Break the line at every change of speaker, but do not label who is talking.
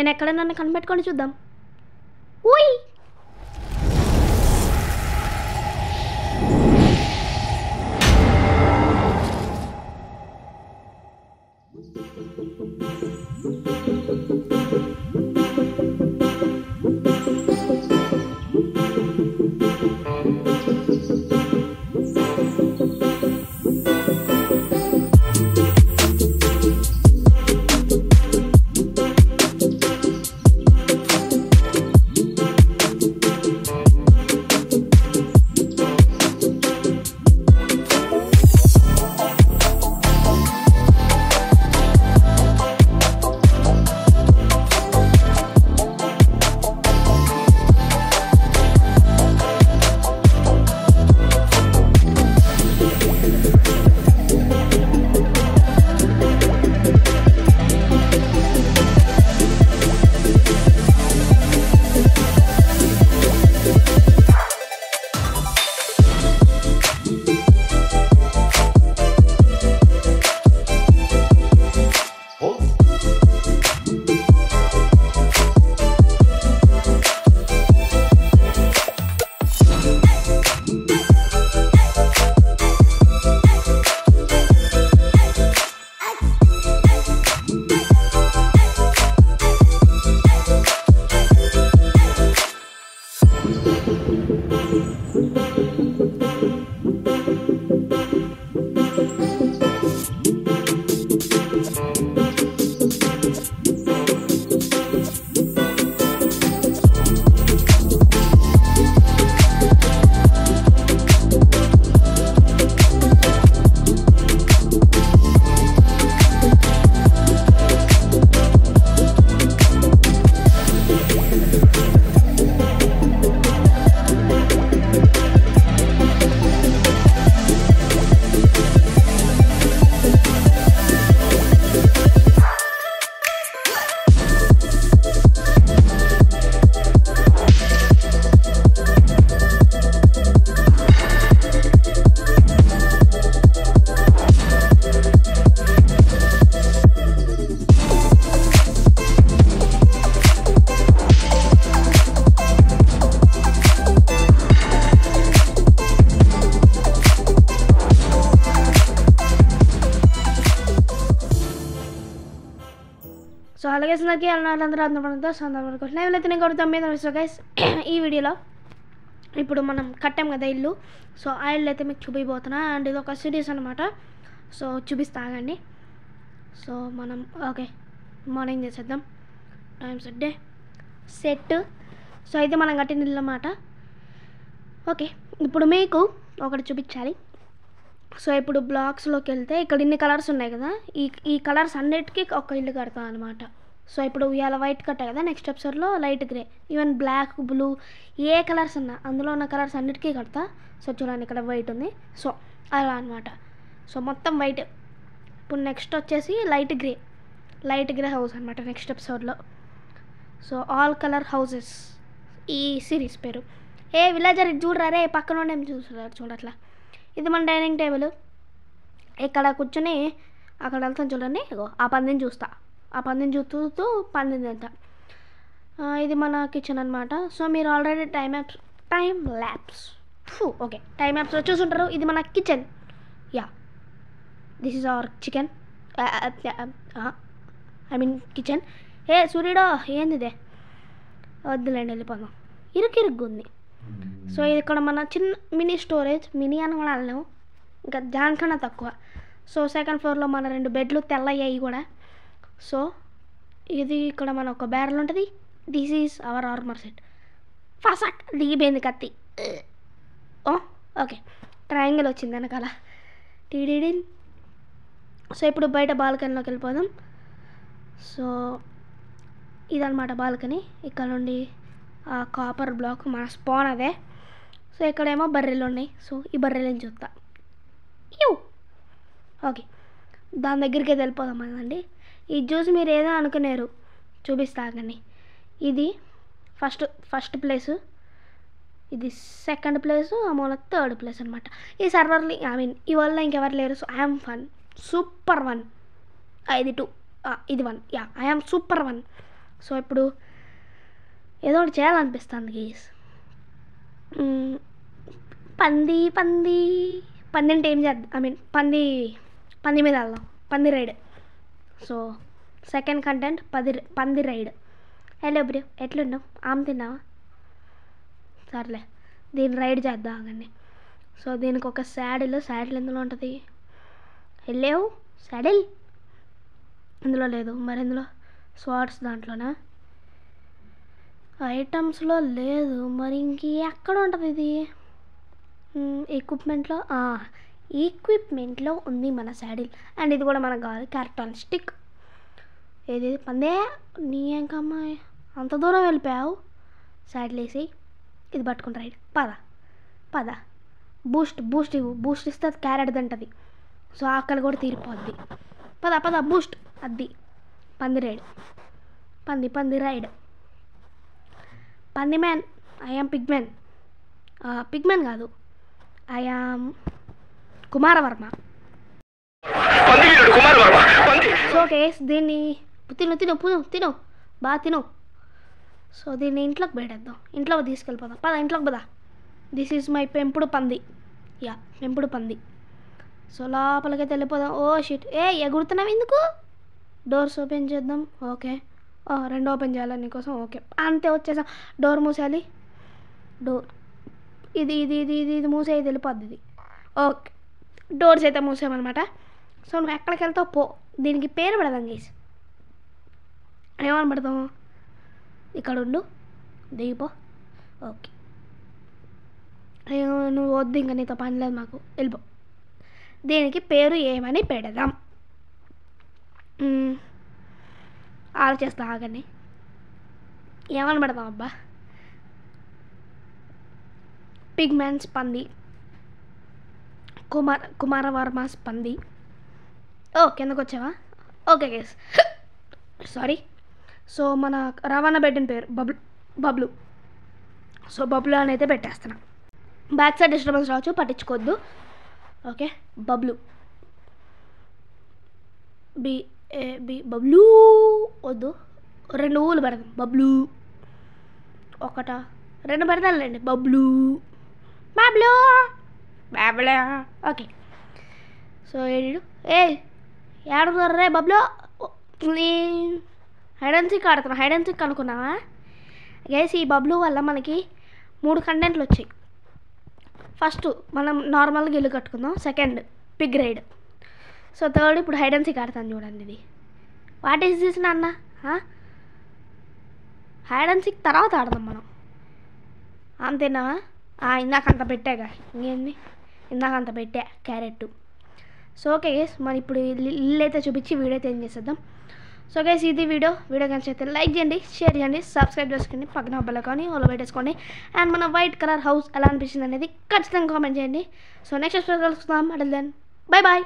నేను ఎక్కడ నన్ను కనిపెట్టుకొని చూద్దాం. ఊయ్ సో అలాగే అందరికీ అందరూ అందరూ సందర్భం నేనైతే నేను కొడుతాం మీద గైస్ ఈ వీడియోలో ఇప్పుడు మనం కట్టాం కదా ఇల్లు. సో ఆ ఇల్లు అయితే మీకు చూపిపోతున్నా. అండ్ ఇది ఒక సిరీస్ అనమాట. సో చూపిస్తా ఆగండి. సో మనం ఓకే మార్నింగ్ చేసేద్దాం. Time set. సో అయితే మనం కట్టిన ఇల్లు అన్నమాట. ఓకే ఇప్పుడు మీకు ఒకటి చూపించాలి. సో ఇప్పుడు బ్లాక్స్లోకి వెళ్తే ఇక్కడ ఇన్ని కలర్స్ ఉన్నాయి కదా, ఈ కలర్స్ అన్నిటికీ ఒక ఇల్లు కడతాం అనమాట. సో ఇప్పుడు ఇవాళ వైట్ కట్టా కదా, నెక్స్ట్ ఎపిసోడ్లో light grey, even black blue ఏ కలర్స్ ఉన్నా అందులో ఉన్న కలర్స్ అన్నిటికీ కడతా. సో చూడండి ఇక్కడ వైట్ ఉంది. సో అలా అనమాట. సో మొత్తం వైట్. ఇప్పుడు నెక్స్ట్ వచ్చేసి లైట్ గ్రే హౌస్ అనమాట నెక్స్ట్ ఎపిసోడ్లో. సో ఆల్ కలర్ హౌసెస్ ఈ సిరీస్ పేరు. విలేజర్ ఇది చూడరా రే, పక్కన ఉండే చూసారు చూడట్లా. ఇది మన డైనింగ్ టేబుల్. ఇక్కడ కూర్చొని అక్కడ వెళ్తాను చూడండి, ఆ పందిని చూస్తా. ఆ పందిని చూస్తూ పందిని తింటా. ఇది మన కిచెన్ అనమాట. సో మీరు already time lapse okay time ల్యాప్స్లో చూసుంటారు. ఇది మన kitchen. Yeah this is our chicken I mean kitchen. సూర్యుడో ఏంది ఇదే, వద్దులేండి వెళ్ళిపోదాం, ఇరుగ్గుంది. సో ఇక్కడ మన చిన్న మినీ స్టోరేజ్, మినీ అని కూడా అనలేము, ఇంకా దానికన్నా తక్కువ. సో సెకండ్ ఫ్లోర్లో మన 2 బెడ్లు తెల్లయ్యాయి కూడా. సో ఇది ఇక్కడ మన ఒక బ్యారల్ ఉంటుంది. This is our armour set. ఫసాక్ దిగిపోయింది కత్తి. ఓకే ట్రయాంగిల్ వచ్చింది వెనకాల. టీడీడిన్. సో ఇప్పుడు బయట బాల్కనీలోకి వెళ్ళిపోదాం. సో ఇదన్నమాట బాల్కనీ. ఇక్కడ నుండి ఆ కాపర్ బ్లాక్ మన స్పాన్ అదే. సో ఇక్కడేమో బర్రెలు ఉన్నాయి. సో ఈ బర్రెలని చూస్తా. ఓకే దాని దగ్గరికి వెళ్ళిపోదాం కదండి. ఈ జ్యూస్ మీరు ఏదో అనుకునేరు, చూపిస్తా కానీ. ఇది ఫస్ట్ ప్లేసు, ఇది సెకండ్ ప్లేసు, అమూల థర్డ్ ప్లేస్ అనమాట. ఈ సర్వర్ని ఐ మీన్ ఈ వల్ల ఇంకెవరు లేరు. So I'm fun super 1. ఇది 2, ఇది 1. Yeah I'm super 1. సో ఇప్పుడు ఏదో ఒకటి చేయాలనిపిస్తుంది గీస్. పంది పంది పంది అంటే ఏం చేద్దాం, ఐ మీన్ పంది మీద వెళ్దాం, పంది రైడ్. సో సెకండ్ కంటెంట్ పంది రైడ్. హలో బ్రో, ఎట్లున్నావు? తిన్నావా? సర్లే, దీన్ని రైడ్ చేద్దాం కానీ. సో దీనికి ఒక శాడిల్ ఎందులో ఉంటుంది? హలో శాడిల్ ఇందులో లేదు, మరి ఇందులో స్వాట్స్ దాంట్లోనా? ఐటమ్స్లో లేదు, మరి ఇంక ఎక్కడ ఉంటుంది ఇది? ఈక్విప్మెంట్లో ఉంది మన శాడిల్. అండ్ ఇది కూడా మనకు కావాలి, క్యారెక్టర్ స్టిక్. ఏది పందే నీ ఇంకమ్మాయి అంత దూరం వెళ్ళిపోయావు. శాడిల్ వేసి ఇది పట్టుకుని రైడ్. పద బూస్ట్ ఇవ్వు. బూస్ట్ ఇస్తే అది క్యారెట్ తింటుంది. సో ఆకలి కూడా తీరిపోద్ది. పద బూస్ట్. అది పంది రైడ్. పంది రైడ్. పంది మ్యాన్. ఐ యామ్ పిగ్మెన్ కాదు, I am Kumara Varma. So case దీన్ని తిను బాగా తిను. సో దీన్ని ఇంట్లోకి పెట్టేద్దాం, ఇంట్లోకి తీసుకెళ్ళిపోదాం. పద ఇంట్లోకి పదా. దిస్ ఈజ్ మై పెంపుడు పంది. పెంపుడు పంది. సో లోపలికైతే వెళ్ళిపోదాం. ఓ షిట్, ఎగురుతున్నాం ఎందుకు? డోర్స్ ఓపెన్ చేద్దాం. ఓకే, 2 ఓపెన్ చేయాలి నీకోసం. ఓకే అంతే, వచ్చేసాం. డోర్ మూసేయాలి. డోర్ ఇది మూసేది వెళ్ళిపోద్ది ఇది. ఓకే, డోర్స్ అయితే మూసామన్నమాట. సో నువ్వు ఎక్కడికి వెళ్తావు పో. దీనికి పేరు పెడదాం గీస్. ఏమని పెడతాం? ఇక్కడ ఉండు, దిగిపో. ఓకే, నువ్వు వద్దు, ఇంకా నీతో పని లేదు మాకు, వెళ్ళిపో. దీనికి పేరు ఏమని పెడదాం? ఆలోచిస్తా ఆగండి, ఏమని పెడదాం అబ్బా? పిగ్మెన్స్ పంది, కుమారవర్మస్ పంది. కిందకు వచ్చావా? Okay guys, sorry. సో మన రవాణా పెట్టిన పేరు బబ్లు. సో బబ్లు అని అయితే పెట్టేస్తున్నా. బ్యాక్ సైడ్ డిస్టర్బెన్స్ రావచ్చు, పట్టించుకోవద్దు. ఓకే, బబ్లు. బబ్లు వద్దు, 2 ఊళ్ళు పెడదాం. బబ్లు 1 2 పెడతానులేండి. బబ్లు. ఓకే, సో ఏడున్నారు రే బబ్లు? హైడ్ అండ్ సీక్ ఆడుతున్నా. హైడ్ అండ్ సీక్ అనుకున్నావా గైస్? ఈ బబ్లు వల్ల మనకి 3 కంటెంట్లు వచ్చాయి. ఫస్ట్ మనం నార్మల్గా ఇల్లు కట్టుకుందాం. Second pig ride. So third ఇప్పుడు హైడ్ అండ్ సీక్ ఆడతాను చూడండి. ఇది వాట్ ఈస్ దిస్ నాన్న? హైడ్ అండ్ సీక్ తర్వాత ఆడదాం మనం. అంతేనావా? ఇందాకంత పెట్టాగా, ఇంకేంది? ఇందాకంత పెట్టా క్యారెట్. సో ఓకే గైస్, మరి ఇప్పుడు ఇల్లు అయితే చూపించి వీడియో అయితే ఏం చేసేద్దాం. సో గైస్ ఇది వీడియో కనిపిస్తే లైక్ చేయండి, షేర్ చేయండి, సబ్స్క్రైబ్ చేసుకోండి, పక్కన బెల్ ఐకాన్ ఆల్ పెట్టేసుకోండి. అండ్ మన వైట్ కలర్ హౌస్ ఎలా అనిపించింది అనేది ఖచ్చితంగా కామెంట్ చేయండి. సో నెక్స్ట్ ఎపిసోడ్ కలుసుకుందాం. Until then bye bye.